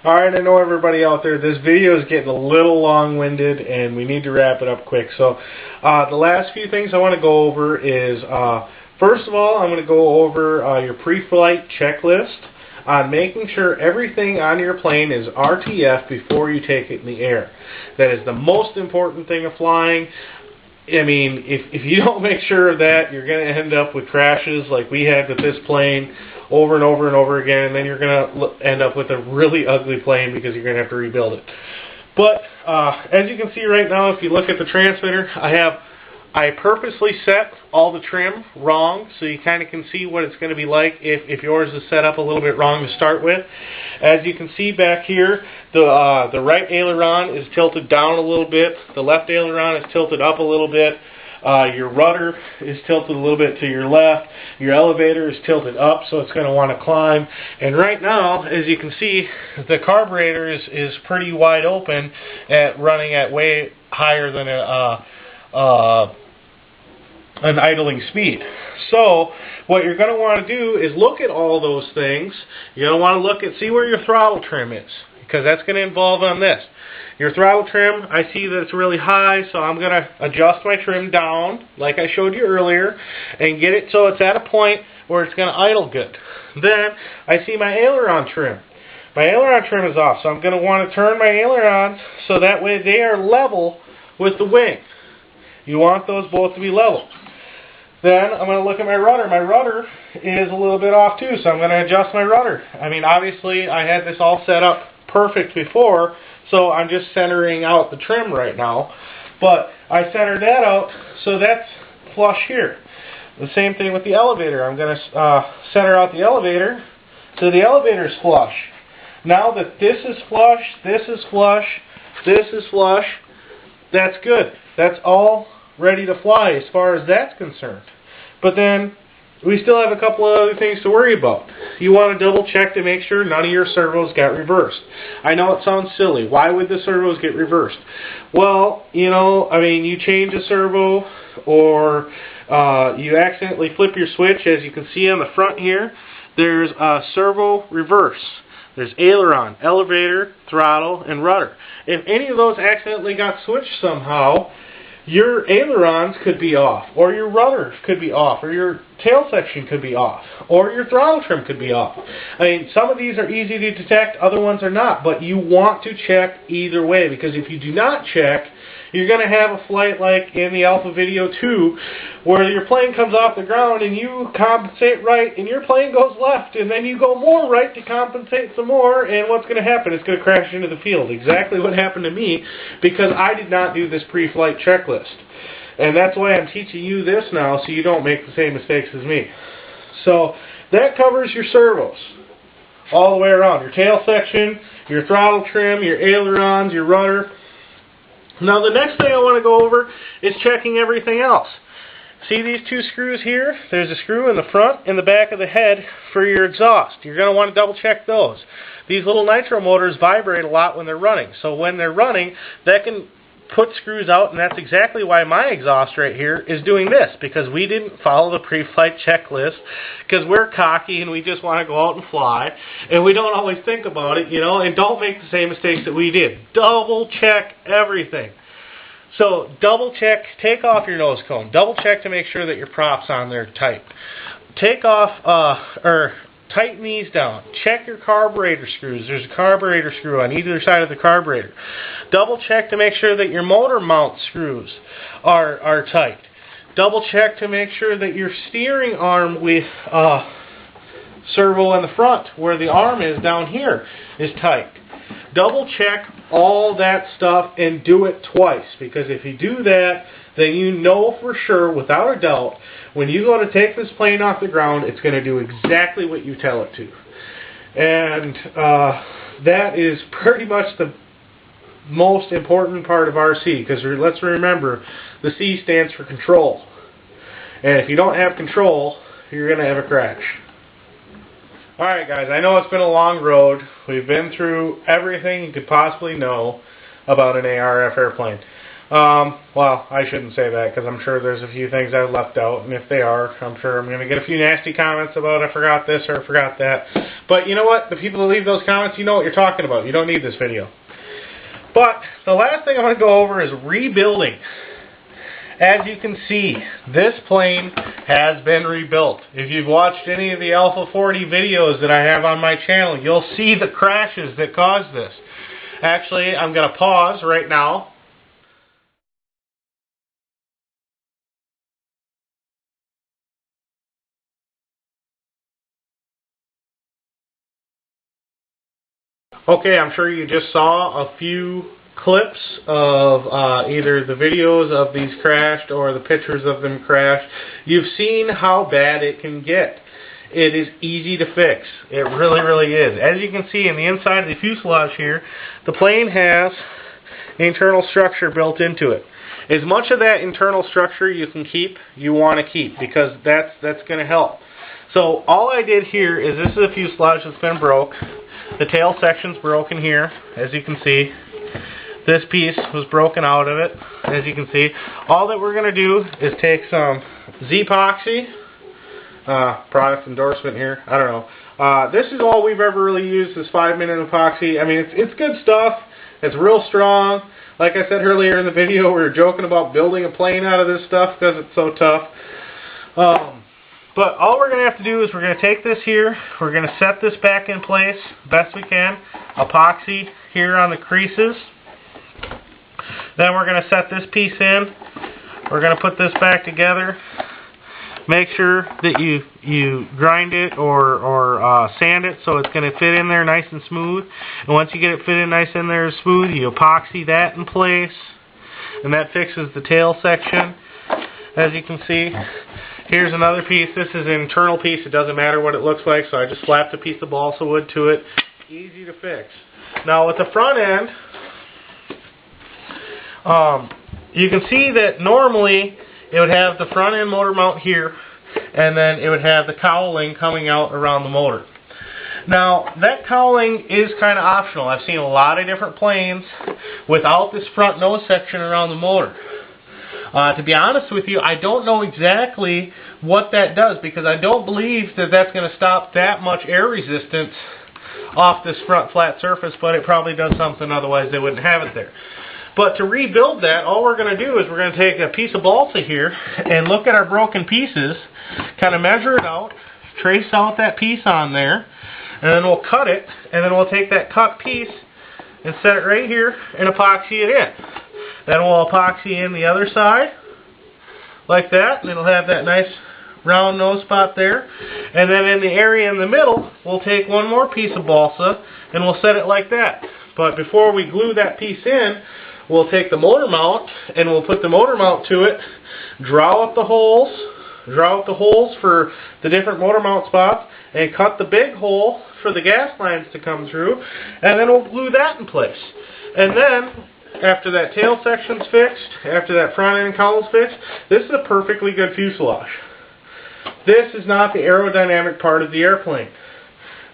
Alright, I know everybody out there, this video is getting a little long-winded and we need to wrap it up quick. So, the last few things I want to go over is, first of all, I'm going to go over your pre-flight checklist on making sure everything on your plane is RTF before you take it in the air. That is the most important thing of flying. I mean, if you don't make sure of that, you're going to end up with crashes like we had with this plane over and over and over again, and then you're going to end up with a really ugly plane because you're going to have to rebuild it. But as you can see right now, if you look at the transmitter, I purposely set all the trim wrong so you kind of can see what it's going to be like if yours is set up a little bit wrong to start with. As you can see back here, the right aileron is tilted down a little bit, the left aileron is tilted up a little bit, your rudder is tilted a little bit to your left, your elevator is tilted up so it's going to want to climb, and right now, as you can see, the carburetor is pretty wide open running at way higher than an idling speed. So what you're going to want to do is look at all those things. You're going to want to see where your throttle trim is, because that's going to involve on this. Your throttle trim, I see that it's really high, so I'm going to adjust my trim down like I showed you earlier and get it so it's at a point where it's going to idle good. Then I see my aileron trim. My aileron trim is off, so I'm going to want to turn my ailerons so that way they are level with the wing. You want those both to be level. Then I'm going to look at my rudder. My rudder is a little bit off too, so I'm going to adjust my rudder. I mean, obviously I had this all set up perfect before, so I'm just centering out the trim right now. But I centered that out, so that's flush here. The same thing with the elevator. I'm going to center out the elevator so the elevator is flush. Now that this is flush, this is flush, this is flush, that's good. That's all ready to fly as far as that's concerned. But then we still have a couple of other things to worry about. You want to double check to make sure none of your servos got reversed. I know it sounds silly. Why would the servos get reversed? Well, you know, I mean, you change a servo or you accidentally flip your switch. As you can see on the front here, there's a servo reverse. There's aileron, elevator, throttle, and rudder. If any of those accidentally got switched somehow, your ailerons could be off, or your rudder could be off, or your tail section could be off, or your throttle trim could be off. I mean, some of these are easy to detect, other ones are not, but you want to check either way, because if you do not check, you're going to have a flight like in the Alpha Video 2, where your plane comes off the ground and you compensate right, and your plane goes left, and then you go more right to compensate some more, and what's going to happen? It's going to crash into the field. Exactly what happened to me, because I did not do this pre-flight checklist. And that's why I'm teaching you this now, so you don't make the same mistakes as me. So, that covers your servos all the way around. Your tail section, your throttle trim, your ailerons, your rudder. Now the next thing I want to go over is checking everything else. See these two screws here? There's a screw in the front and the back of the head for your exhaust. You're going to want to double check those. These little nitro motors vibrate a lot when they're running. So when they're running, that can put screws out, and that's exactly why my exhaust right here is doing this, because we didn't follow the pre-flight checklist, because we're cocky and we just want to go out and fly, and we don't always think about it, you know, and don't make the same mistakes that we did. Double check everything. So double check, take off your nose cone, double check to make sure that your props on there tight. Take off, tighten these down. Check your carburetor screws. There's a carburetor screw on either side of the carburetor. Double check to make sure that your motor mount screws are tight. Double check to make sure that your steering arm with servo in the front, where the arm is down here, is tight. Double check all that stuff and do it twice, because if you do that, then you know for sure, without a doubt, when you go to take this plane off the ground, it's going to do exactly what you tell it to. And that is pretty much the most important part of RC, because let's remember, the C stands for control. And if you don't have control, you're going to have a crash. Alright guys, I know it's been a long road. We've been through everything you could possibly know about an ARF airplane. Well, I shouldn't say that because I'm sure there's a few things I've left out, and if they are, I'm sure I'm going to get a few nasty comments about I forgot this or I forgot that. But you know what? The people that leave those comments, you know what you're talking about. You don't need this video. But the last thing I want to go over is rebuilding. As you can see, this plane has been rebuilt. If you've watched any of the Alpha 40 videos that I have on my channel, you'll see the crashes that caused this. Actually, I'm going to pause right now. Okay, I'm sure you just saw a few clips of either the videos of these crashed or the pictures of them crashed. You've seen how bad it can get. It is easy to fix. It really, really is. As you can see in the inside of the fuselage here, the plane has internal structure built into it. As much of that internal structure you can keep, you want to keep, because that's going to help. So all I did here is, this is a fuselage that's been broke. The tail section's broken here, as you can see. This piece was broken out of it, as you can see. All that we're going to do is take some Z-epoxy, product endorsement here, I don't know. This is all we've ever really used, is 5-minute epoxy. I mean, it's good stuff. It's real strong. Like I said earlier in the video, we were joking about building a plane out of this stuff because it's so tough. But all we're going to have to do is we're going to take this here, we're going to set this back in place best we can, epoxy here on the creases. Then we're going to set this piece in, we're going to put this back together, make sure that you grind it or sand it so it's going to fit in there nice and smooth. And once you get it fit in nice in there smooth, you epoxy that in place, and that fixes the tail section, as you can see. Here's another piece. This is an internal piece. It doesn't matter what it looks like, so I just slapped a piece of balsa wood to it. Easy to fix. Now with the front end, you can see that normally it would have the front end motor mount here, and then it would have the cowling coming out around the motor. Now that cowling is kind of optional. I've seen a lot of different planes without this front nose section around the motor. To be honest with you, I don't know exactly what that does, because I don't believe that that's going to stop that much air resistance off this front flat surface, but it probably does something, otherwise they wouldn't have it there. But to rebuild that, all we're going to do is we're going to take a piece of balsa here and look at our broken pieces, kind of measure it out, trace out that piece on there, and then we'll cut it, and then we'll take that cut piece and set it right here and epoxy it in. Then we'll epoxy in the other side, like that, and it'll have that nice round nose spot there. And then in the area in the middle, we'll take one more piece of balsa, and we'll set it like that. But before we glue that piece in, we'll take the motor mount, and we'll put the motor mount to it, draw out the holes for the different motor mount spots, and cut the big hole for the gas lines to come through, and then we'll glue that in place. And then, after that tail section's fixed, after that front end cowl's fixed, this is a perfectly good fuselage. This is not the aerodynamic part of the airplane.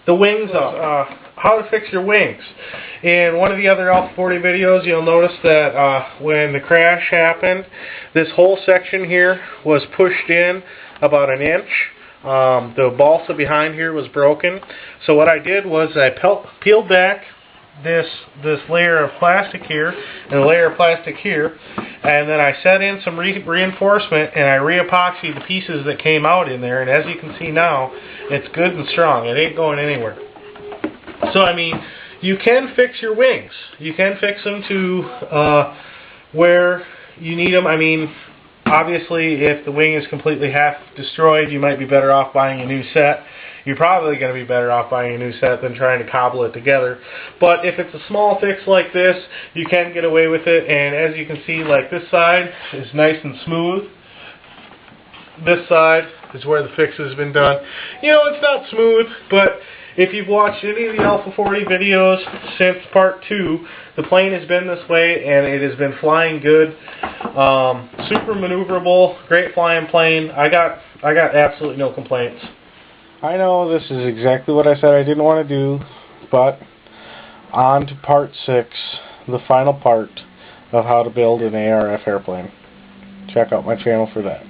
The wings, how to fix your wings. In one of the other Alpha 40 videos, you'll notice that when the crash happened, this whole section here was pushed in about an inch. The balsa behind here was broken. So what I did was I peeled back this layer of plastic here and a layer of plastic here, and then I set in some reinforcement, and I re-epoxied the pieces that came out in there, and as you can see now, it's good and strong. It ain't going anywhere. So I mean, you can fix your wings. You can fix them to where you need them. I mean, obviously if the wing is completely half destroyed, you might be better off buying a new set. You're probably going to be better off buying a new set than trying to cobble it together. But if it's a small fix like this, you can get away with it. And as you can see, like this side is nice and smooth. This side is where the fix has been done. You know, it's not smooth, but if you've watched any of the Alpha 40 videos since part 2, the plane has been this way, and it has been flying good. Super maneuverable, great flying plane. I got absolutely no complaints. I know this is exactly what I said I didn't want to do, but on to part 6, the final part of how to build an ARF airplane. Check out my channel for that.